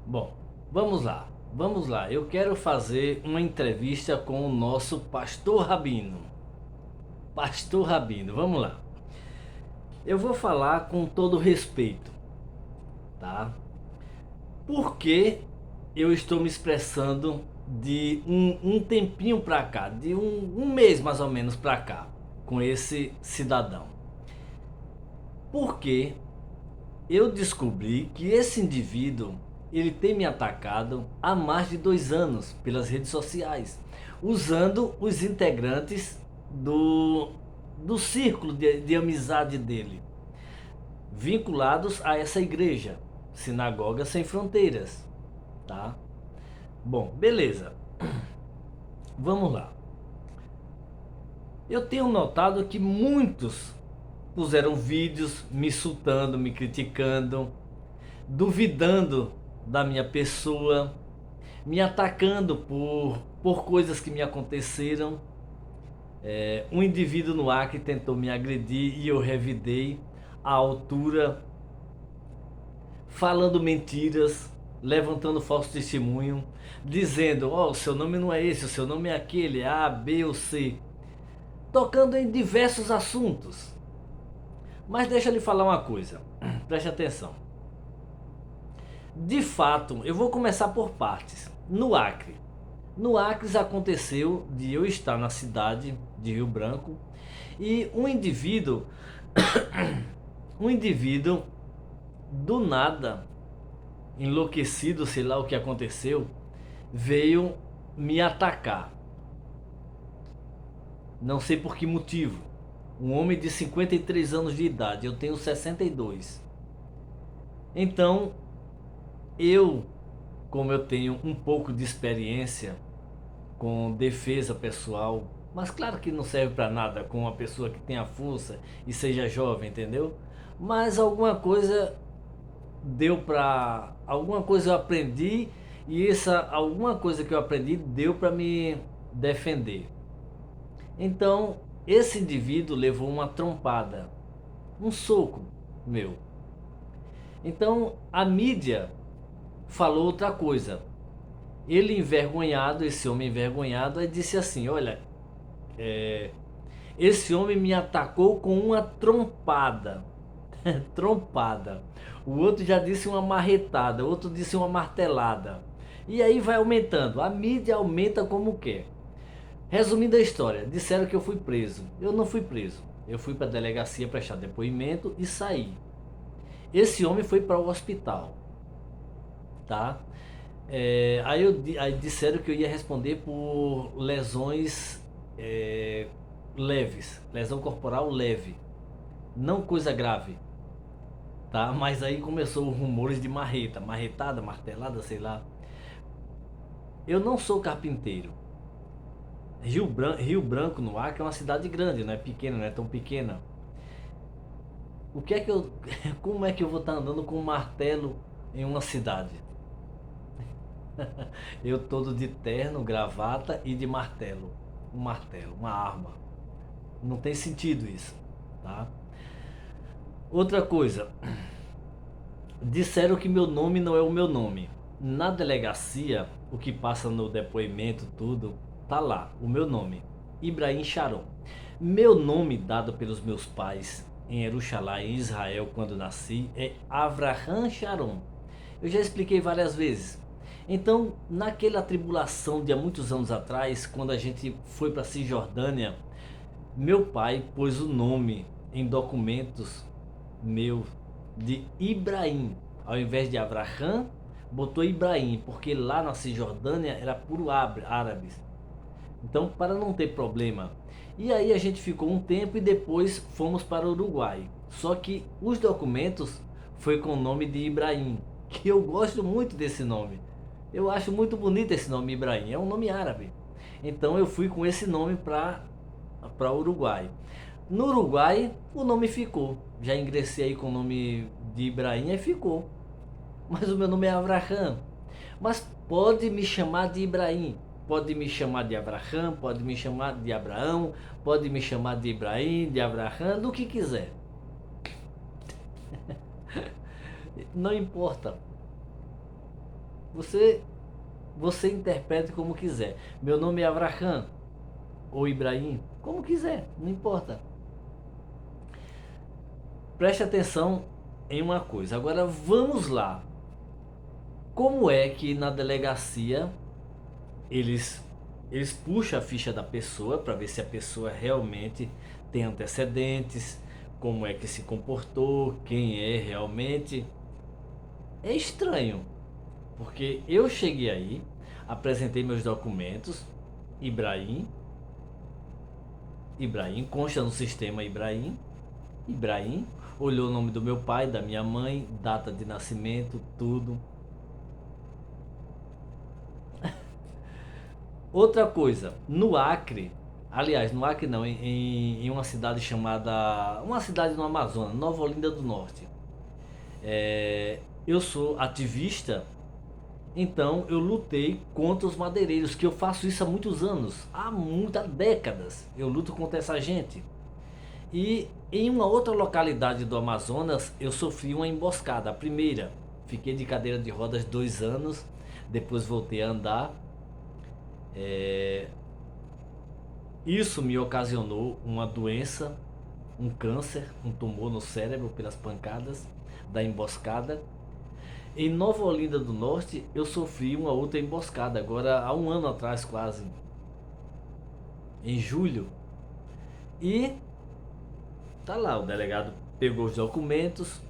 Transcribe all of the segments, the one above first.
Bom, vamos lá. Vamos lá. Eu quero fazer uma entrevista com o nosso pastor Rabino. Pastor Rabino, vamos lá. Eu vou falar com todo respeito, tá? Porque eu estou me expressando de um tempinho pra cá, de um mês mais ou menos pra cá, com esse cidadão. Porque eu descobri que esse indivíduo ele tem me atacado há mais de 2 anos pelas redes sociais, usando os integrantes do círculo de amizade dele, vinculados a essa igreja, Sinagoga Sem Fronteiras, tá? Bom, beleza. Vamos lá. Eu tenho notado que muitos puseram vídeos me insultando, me criticando, duvidando da minha pessoa, me atacando por coisas que me aconteceram. Um indivíduo no Acre tentou me agredir e eu revidei à altura, falando mentiras, levantando falso testemunho, dizendo: ó, o seu nome não é esse, o seu nome é aquele, A, B ou C, tocando em diversos assuntos. Mas deixa eu lhe falar uma coisa, preste atenção. De fato, eu vou começar por partes. No Acre. No Acre aconteceu de eu estar na cidade de Rio Branco e um indivíduo do nada, enlouquecido, sei lá o que aconteceu, veio me atacar. Não sei por que motivo. Um homem de 53 anos de idade, eu tenho 62. Então, eu, como eu tenho um pouco de experiência com defesa pessoal, mas claro que não serve para nada com uma pessoa que tenha força e seja jovem, entendeu? Mas alguma coisa eu aprendi e essa alguma coisa que eu aprendi deu para me defender. Então, esse indivíduo levou uma trompada, um soco meu. Então, a mídia falou outra coisa. Ele envergonhado, esse homem envergonhado, aí disse assim: olha, esse homem me atacou com uma trompada. Trompada. O outro já disse uma marretada, o outro disse uma martelada. E aí vai aumentando. A mídia aumenta como quer. Resumindo a história, disseram que eu fui preso. Eu não fui preso. Eu fui para a delegacia prestar depoimento e saí. Esse homem foi para o hospital, tá? Aí disseram que eu ia responder por lesões leves, lesão corporal leve, não coisa grave, tá? Mas aí começou rumores de marreta, marretada, martelada, sei lá. Eu não sou carpinteiro. Rio Branco no Acre é uma cidade grande, não é pequena, não é tão pequena. O que é que eu, como é que eu vou estar andando com um martelo em uma cidade? Eu todo de terno, gravata e de martelo. Um martelo, uma arma. Não tem sentido isso, tá? Outra coisa, disseram que meu nome não é o meu nome. Na delegacia, o que passa no depoimento, tudo, tá lá, o meu nome, Ibrahim Sharon. Meu nome dado pelos meus pais em Jerusalém, em Israel, quando nasci, é Avraham Sharon. Eu já expliquei várias vezes. Então, naquela tribulação de há muitos anos atrás, quando a gente foi para Cisjordânia, meu pai pôs o nome em documentos meu de Ibrahim. Ao invés de Abraham, botou Ibrahim, porque lá na Cisjordânia era puro árabes. Então, para não ter problema. E aí a gente ficou um tempo e depois fomos para o Uruguai. Só que os documentos foi com o nome de Ibrahim, que eu gosto muito desse nome. Eu acho muito bonito esse nome Ibrahim, é um nome árabe. Então eu fui com esse nome para Uruguai. No Uruguai o nome ficou. Já ingressei aí com o nome de Ibrahim e ficou. Mas o meu nome é Avraham. Mas pode me chamar de Ibrahim. Pode me chamar de Avraham, pode me chamar de Abraão, pode me chamar de Ibrahim, de Avraham, do que quiser. Não importa. Você, você interprete como quiser. Meu nome é Avraham ou Ibrahim, como quiser, não importa. Preste atenção em uma coisa. Agora vamos lá. Como é que na delegacia eles eles puxam a ficha da pessoa para ver se a pessoa realmente tem antecedentes, como é que se comportou, quem é realmente? É estranho, porque eu cheguei aí, apresentei meus documentos, Ibrahim, Ibrahim, consta no sistema Ibrahim, Ibrahim, olhou o nome do meu pai, da minha mãe, data de nascimento, tudo. Outra coisa, no Acre, aliás, no Acre não, em uma cidade chamada, uma cidade no Amazonas, Nova Olinda do Norte. Eu sou ativista, então eu lutei contra os madeireiros, que eu faço isso há muitos anos, há muitas décadas. Eu luto contra essa gente. E em uma outra localidade do Amazonas, eu sofri uma emboscada. A primeira, fiquei de cadeira de rodas 2 anos, depois voltei a andar. Isso me ocasionou uma doença, um câncer, um tumor no cérebro pelas pancadas da emboscada. Em Nova Olinda do Norte, eu sofri uma outra emboscada, agora há um ano atrás quase, em julho. E tá lá, o delegado pegou os documentos,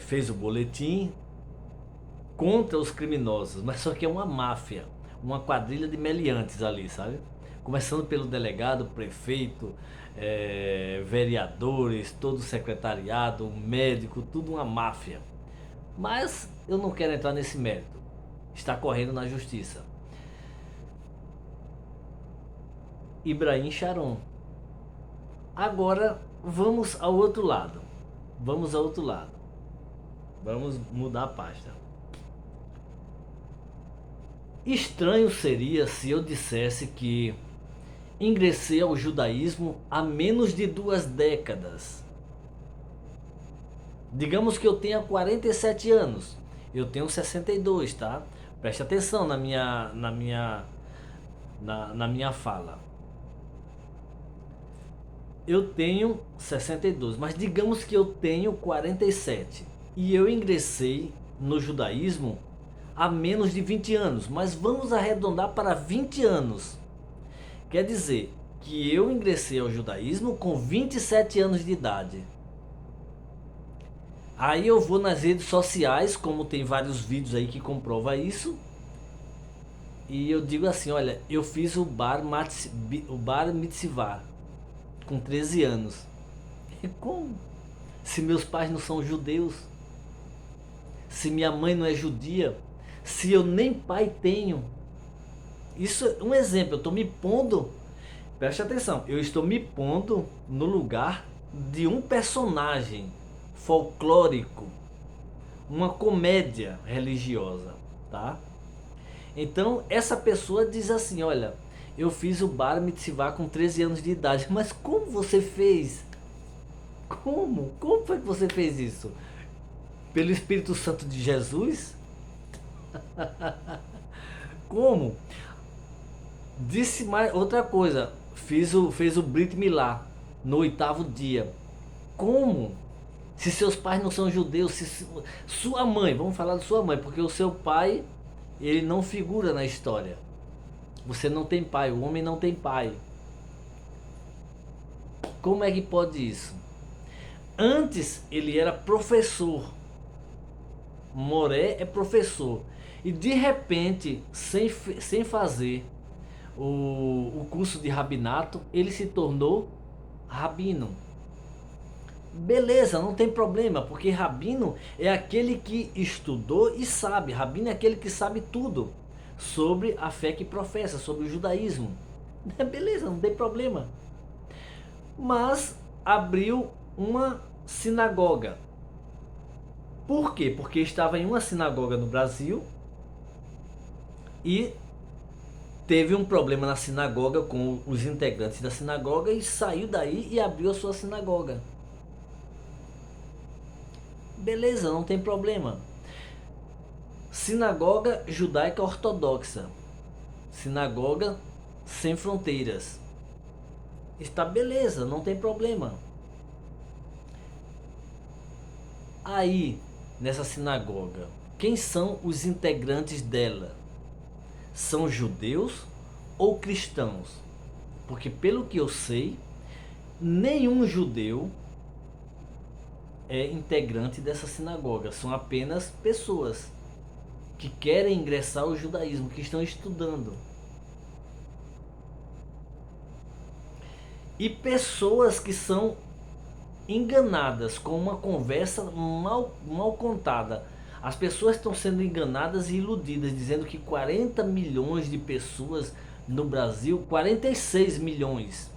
fez o boletim contra os criminosos, mas só que é uma máfia, uma quadrilha de meliantes ali, sabe? Começando pelo delegado, prefeito, vereadores, todo o secretariado, médico, tudo uma máfia. Mas eu não quero entrar nesse mérito. Está correndo na justiça. Ibrahim Sharon. Agora vamos ao outro lado. Vamos ao outro lado. Vamos mudar a pasta. Estranho seria se eu dissesse que ingressei ao judaísmo há menos de 2 décadas. Digamos que eu tenha 47 anos. Eu tenho 62, tá? Preste atenção na minha fala. Eu tenho 62, mas digamos que eu tenho 47. E eu ingressei no judaísmo há menos de 20 anos, mas vamos arredondar para 20 anos. Quer dizer que eu ingressei ao judaísmo com 27 anos de idade. Aí eu vou nas redes sociais, como tem vários vídeos aí que comprova isso, e eu digo assim, olha, eu fiz o bar mitzvah com 13 anos. E como? Se meus pais não são judeus, se minha mãe não é judia, se eu nem pai tenho. Isso é um exemplo, eu estou me pondo, preste atenção, eu estou me pondo no lugar de um personagem folclórico, uma comédia religiosa, tá? Então essa pessoa diz assim, olha, eu fiz o bar mitzvah com 13 anos de idade, mas como você fez? Como? Como foi que você fez isso? Pelo Espírito Santo de Jesus? Como? Disse mais outra coisa, fez o Brit Milá no 8º dia. Como? Se seus pais não são judeus, se sua mãe, vamos falar de sua mãe, porque o seu pai, ele não figura na história. Você não tem pai, o homem não tem pai. Como é que pode isso? Antes ele era professor. Moré é professor. E de repente, sem fazer o curso de rabinato, ele se tornou rabino. Beleza, não tem problema, porque rabino é aquele que estudou e sabe. Rabino é aquele que sabe tudo sobre a fé que professa, sobre o judaísmo. Beleza, não tem problema. Mas abriu uma sinagoga. Por quê? Porque estava em uma sinagoga no Brasil e teve um problema na sinagoga com os integrantes da sinagoga e saiu daí e abriu a sua sinagoga. Beleza, não tem problema. Sinagoga Judaica Ortodoxa. Sinagoga Sem Fronteiras. Está beleza, não tem problema. Aí, nessa sinagoga, quem são os integrantes dela? São judeus ou cristãos? Porque pelo que eu sei, nenhum judeu é integrante dessa sinagoga. São apenas pessoas que querem ingressar ao judaísmo, que estão estudando. E pessoas que são enganadas com uma conversa mal contada. As pessoas estão sendo enganadas e iludidas, dizendo que 40 milhões de pessoas no Brasil, 46 milhões.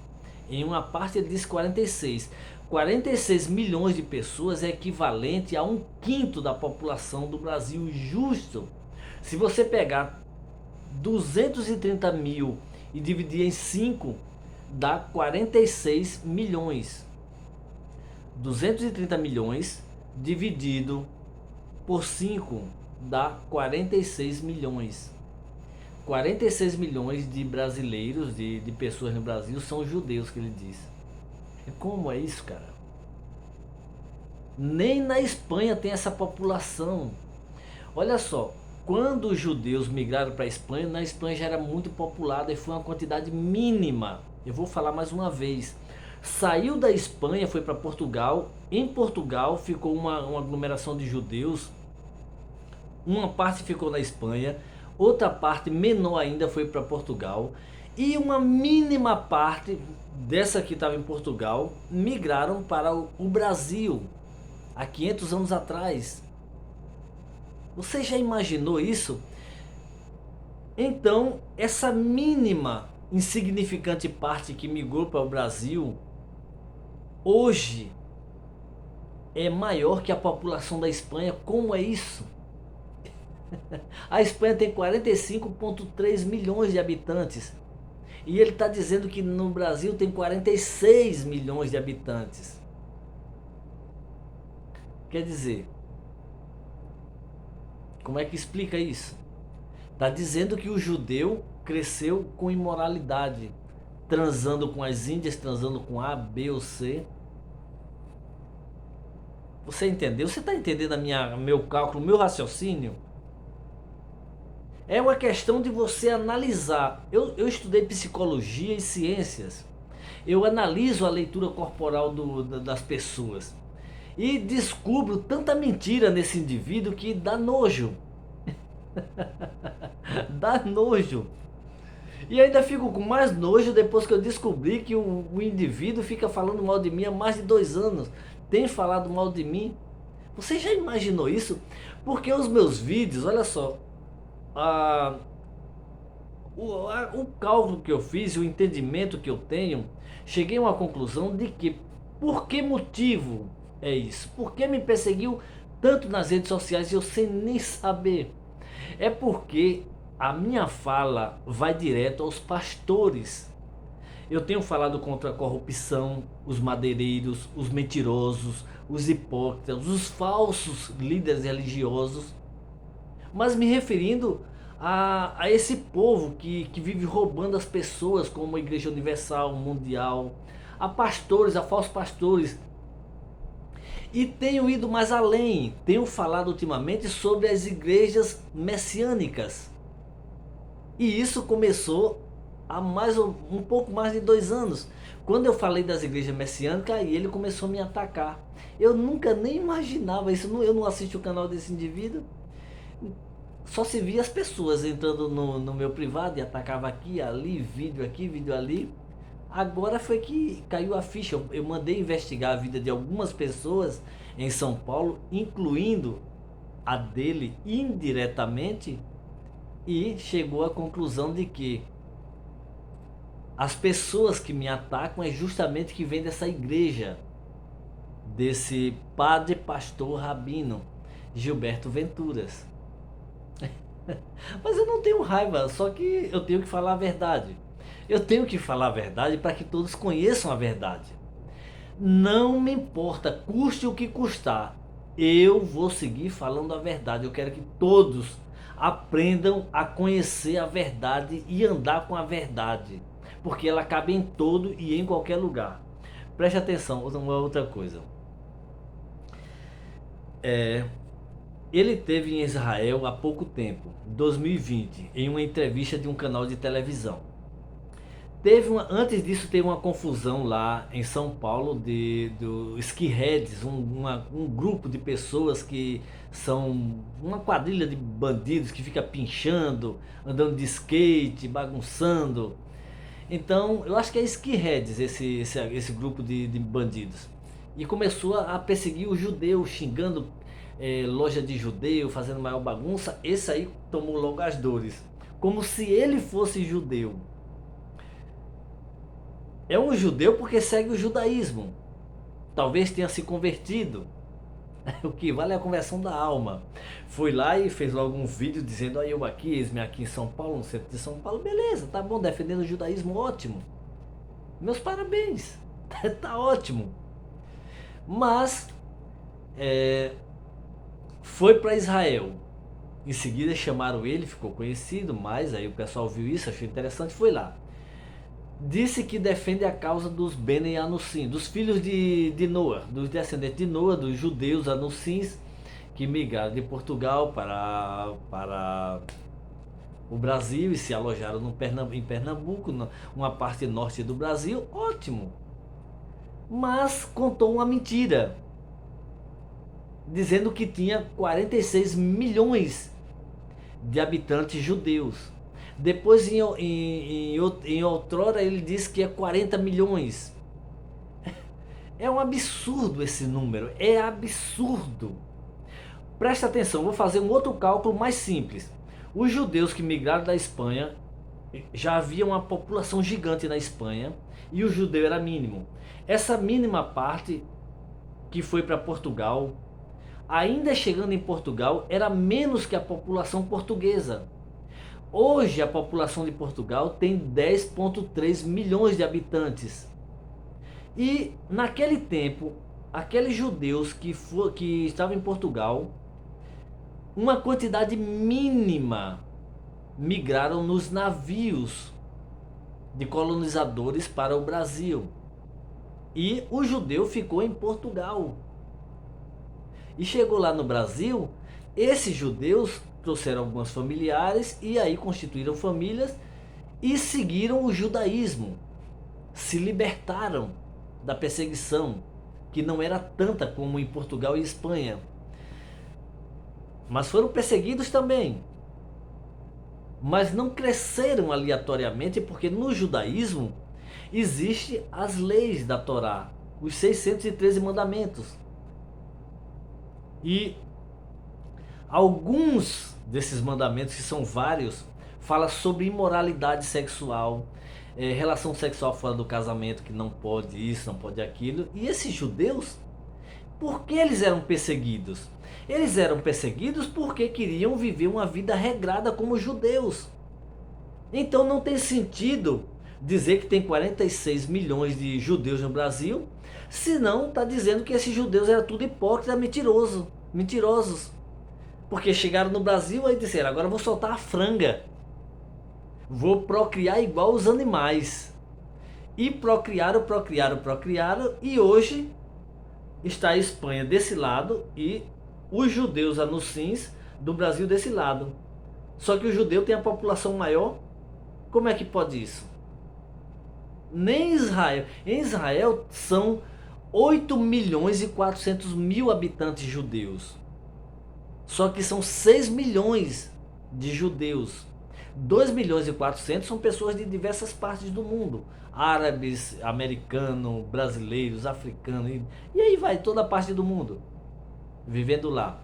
Em uma parte ele diz 46. 46 milhões de pessoas é equivalente a 1/5 da população do Brasil, justo. Se você pegar 230 mil e dividir em 5, dá 46 milhões. 230 milhões dividido por 5 dá 46 milhões. 46 milhões de brasileiros, de pessoas no Brasil, são judeus, que ele diz. Como é isso, cara? Nem na Espanha tem essa população. Olha só, quando os judeus migraram para a Espanha, na Espanha já era muito populada e foi uma quantidade mínima. Eu vou falar mais uma vez. Saiu da Espanha, foi para Portugal. Em Portugal ficou uma aglomeração de judeus. Uma parte ficou na Espanha, outra parte menor ainda foi para Portugal. E uma mínima parte dessa que estava em Portugal migraram para o Brasil há 500 anos atrás. Você já imaginou isso? Então, essa mínima, insignificante parte que migrou para o Brasil, hoje é maior que a população da Espanha. Como é isso? A Espanha tem 45,3 milhões de habitantes. E ele está dizendo que no Brasil tem 46 milhões de habitantes. Quer dizer, como é que explica isso? Está dizendo que o judeu cresceu com imoralidade, transando com as índias, transando com A, B ou C. Você entendeu? Você está entendendo meu cálculo, meu raciocínio? É uma questão de você analisar. Eu estudei psicologia e ciências. Eu analiso a leitura corporal das pessoas. E descubro tanta mentira nesse indivíduo que dá nojo. Dá nojo. E ainda fico com mais nojo depois que eu descobri que o indivíduo fica falando mal de mim há mais de 2 anos. Tem falado mal de mim. Você já imaginou isso? Porque os meus vídeos, olha só, o cálculo que eu fiz, o entendimento que eu tenho, cheguei a uma conclusão de que, por que motivo é isso? Por que me perseguiu tanto nas redes sociais e eu sem nem saber? É porque a minha fala vai direto aos pastores. Eu tenho falado contra a corrupção, os madeireiros, os mentirosos, os hipócritas, os falsos líderes religiosos, mas me referindo a esse povo que vive roubando as pessoas, como a Igreja Universal, Mundial, a pastores, a falsos pastores. E tenho ido mais além, tenho falado ultimamente sobre as igrejas messiânicas. E isso começou há um pouco mais de 2 anos. Quando eu falei das igrejas messiânicas, aí ele começou a me atacar. Eu nunca nem imaginava isso, eu não assisto o canal desse indivíduo. Só se via as pessoas entrando no meu privado e atacava aqui, ali, vídeo ali. Agora foi que caiu a ficha. Eu mandei investigar a vida de algumas pessoas em São Paulo, incluindo a dele indiretamente, e chegou à conclusão de que as pessoas que me atacam é justamente que vem dessa igreja, desse padre, pastor, rabino Gilberto Venturas. Mas eu não tenho raiva, só que eu tenho que falar a verdade. Eu tenho que falar a verdade para que todos conheçam a verdade. Não me importa, custe o que custar, eu vou seguir falando a verdade. Eu quero que todos aprendam a conhecer a verdade e andar com a verdade, porque ela cabe em todo e em qualquer lugar. Preste atenção, uma outra coisa. Ele teve em Israel há pouco tempo, 2020, em uma entrevista de um canal de televisão. Antes disso teve uma confusão lá em São Paulo do skinheads, um grupo de pessoas que são uma quadrilha de bandidos que fica pinchando, andando de skate, bagunçando. Então, eu acho que é skinheads esse grupo de bandidos. E começou a perseguir os judeus, xingando loja de judeu, fazendo maior bagunça. Esse aí tomou logo as dores, como se ele fosse judeu. É um judeu porque segue o judaísmo. Talvez tenha se convertido. O que vale é a conversão da alma. Foi lá e fez logo um vídeo dizendo: "Olha eu aqui, eis-me aqui em São Paulo, no centro de São Paulo." Beleza, tá bom, defendendo o judaísmo, ótimo. Meus parabéns. Tá ótimo. Mas foi para Israel. Em seguida chamaram ele, ficou conhecido, mas aí o pessoal viu isso, achou interessante, foi lá. Disse que defende a causa dos Bene Anussim, dos filhos de Noa, dos descendentes de Noa, dos judeus Anussins, que migraram de Portugal para o Brasil e se alojaram em Pernambuco, uma parte norte do Brasil. Ótimo. Mas contou uma mentira, dizendo que tinha 46 milhões de habitantes judeus. Depois, em outrora, ele disse que é 40 milhões. É um absurdo esse número. É absurdo. Presta atenção, vou fazer um outro cálculo mais simples. Os judeus que migraram da Espanha, já havia uma população gigante na Espanha e o judeu era mínimo. Essa mínima parte que foi para Portugal, ainda chegando em Portugal, era menos que a população portuguesa. Hoje a população de Portugal tem 10,3 milhões de habitantes. E naquele tempo, aqueles judeus que estavam em Portugal, uma quantidade mínima migraram nos navios de colonizadores para o Brasil. E o judeu ficou em Portugal. E chegou lá no Brasil, esses judeus trouxeram alguns familiares e aí constituíram famílias e seguiram o judaísmo. Se libertaram da perseguição, que não era tanta como em Portugal e Espanha. Mas foram perseguidos também. Mas não cresceram aleatoriamente, porque no judaísmo existem as leis da Torá, os 613 mandamentos. E alguns desses mandamentos, que são vários, fala sobre imoralidade sexual, relação sexual fora do casamento, que não pode isso, não pode aquilo. E esses judeus, por que eles eram perseguidos? Eles eram perseguidos porque queriam viver uma vida regrada como judeus. Então não tem sentido dizer que tem 46 milhões de judeus no Brasil, senão está dizendo que esses judeus eram tudo hipócritas, mentirosos. Porque chegaram no Brasil e disseram: agora eu vou soltar a franga. Vou procriar igual os animais. E procriaram, e hoje está a Espanha desse lado e os judeus anussins do Brasil desse lado. Só que o judeu tem a população maior. Como é que pode isso? Nem Israel. Em Israel são 8 milhões e 400 mil habitantes judeus. Só que são 6 milhões de judeus. 2 milhões e 400 são pessoas de diversas partes do mundo. Árabes, americanos, brasileiros, africanos. E aí vai toda a parte do mundo vivendo lá.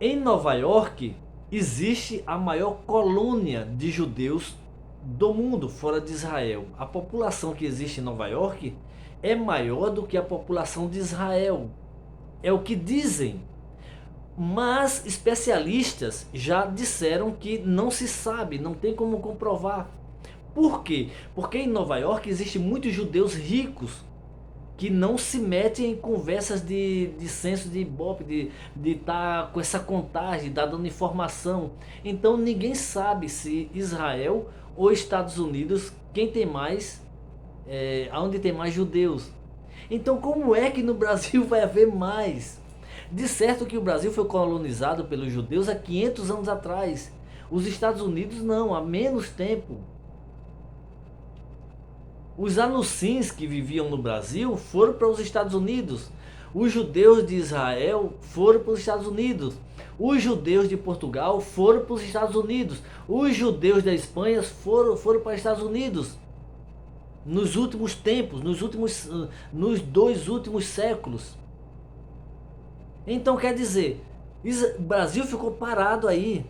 Em Nova York existe a maior colônia de judeus do mundo, fora de Israel. A população que existe em Nova York é maior do que a população de Israel. É o que dizem. Mas especialistas já disseram que não se sabe, não tem como comprovar. Por quê? Porque em Nova York existem muitos judeus ricos que não se mete em conversas de senso de ibope, de estar com essa contagem, de dando informação. Então ninguém sabe se Israel ou Estados Unidos, quem tem mais, aonde tem mais judeus. Então como é que no Brasil vai haver mais? De certo que o Brasil foi colonizado pelos judeus há 500 anos atrás. Os Estados Unidos não, há menos tempo. Os anucins que viviam no Brasil foram para os Estados Unidos. Os judeus de Israel foram para os Estados Unidos. Os judeus de Portugal foram para os Estados Unidos. Os judeus da Espanha foram para os Estados Unidos. Nos últimos tempos, nos 2 últimos séculos. Então quer dizer, o Brasil ficou parado aí.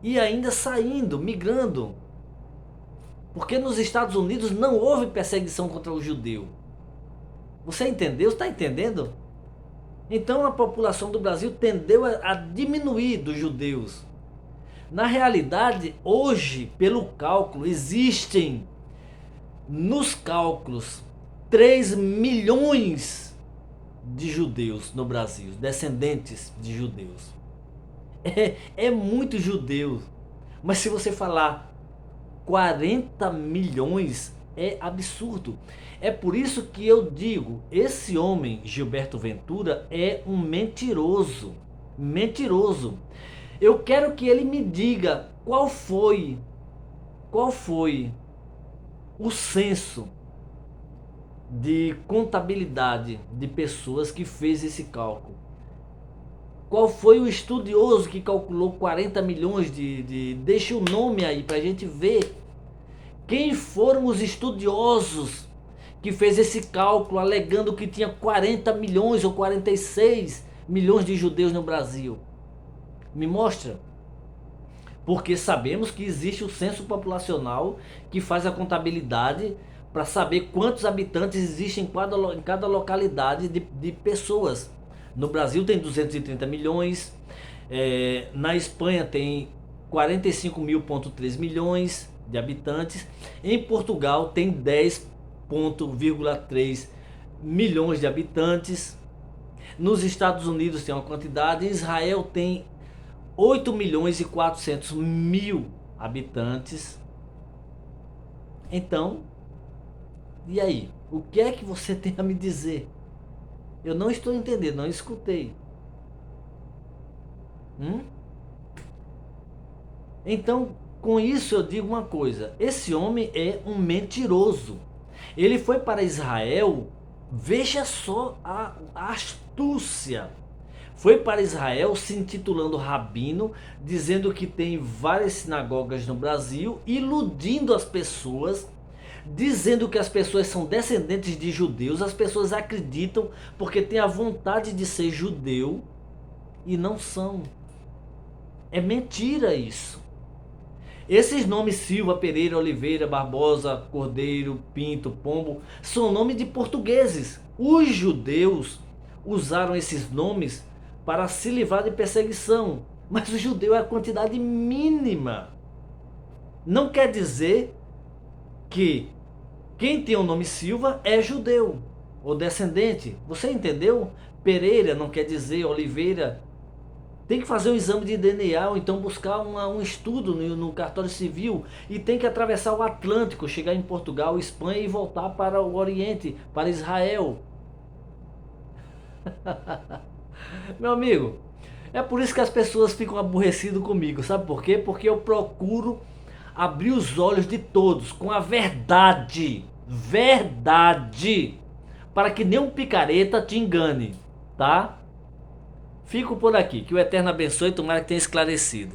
E ainda saindo, migrando. Porque nos Estados Unidos não houve perseguição contra o judeu. Você entendeu? Está entendendo? Então a população do Brasil tendeu a diminuir dos judeus. Na realidade, hoje, pelo cálculo, existem nos cálculos 3 milhões de judeus no Brasil, descendentes de judeus. É muito judeu. Mas se você falar 40 milhões é absurdo. É por isso que eu digo, esse homem, Gilberto Ventura, é um mentiroso. Mentiroso. Eu quero que ele me diga qual foi o censo de contabilidade de pessoas que fez esse cálculo. Qual foi o estudioso que calculou 40 milhões Deixa o nome aí pra gente ver. Quem foram os estudiosos que fez esse cálculo alegando que tinha 40 milhões ou 46 milhões de judeus no Brasil? Me mostra. Porque sabemos que existe o censo populacional que faz a contabilidade para saber quantos habitantes existem em cada localidade de pessoas. No Brasil tem 230 milhões, na Espanha tem 45.3 milhões de habitantes, em Portugal tem 10,3 milhões de habitantes, nos Estados Unidos tem uma quantidade, em Israel tem 8 milhões e 400 mil habitantes. Então, e aí? O que é que você tem a me dizer? Eu não estou entendendo, não escutei. Então, com isso eu digo uma coisa. Esse homem é um mentiroso. Ele foi para Israel, veja só a astúcia. Foi para Israel se intitulando rabino, dizendo que tem várias sinagogas no Brasil, iludindo as pessoas, dizendo que as pessoas são descendentes de judeus. As pessoas acreditam porque têm a vontade de ser judeu e não são. É mentira isso. Esses nomes Silva, Pereira, Oliveira, Barbosa, Cordeiro, Pinto, Pombo são nomes de portugueses. Os judeus usaram esses nomes para se livrar de perseguição, mas o judeu é a quantidade mínima. Não quer dizer que quem tem o nome Silva é judeu ou descendente. Você entendeu? Pereira não quer dizer Oliveira. Tem que fazer um exame de DNA ou então buscar um estudo no cartório civil e tem que atravessar o Atlântico, chegar em Portugal, Espanha e voltar para o Oriente, para Israel. Meu amigo, é por isso que as pessoas ficam aborrecidas comigo, sabe por quê? Porque eu procuro abrir os olhos de todos com a verdade, para que nenhum picareta te engane, tá? Fico por aqui, que o Eterno abençoe e tomara que tenha esclarecido.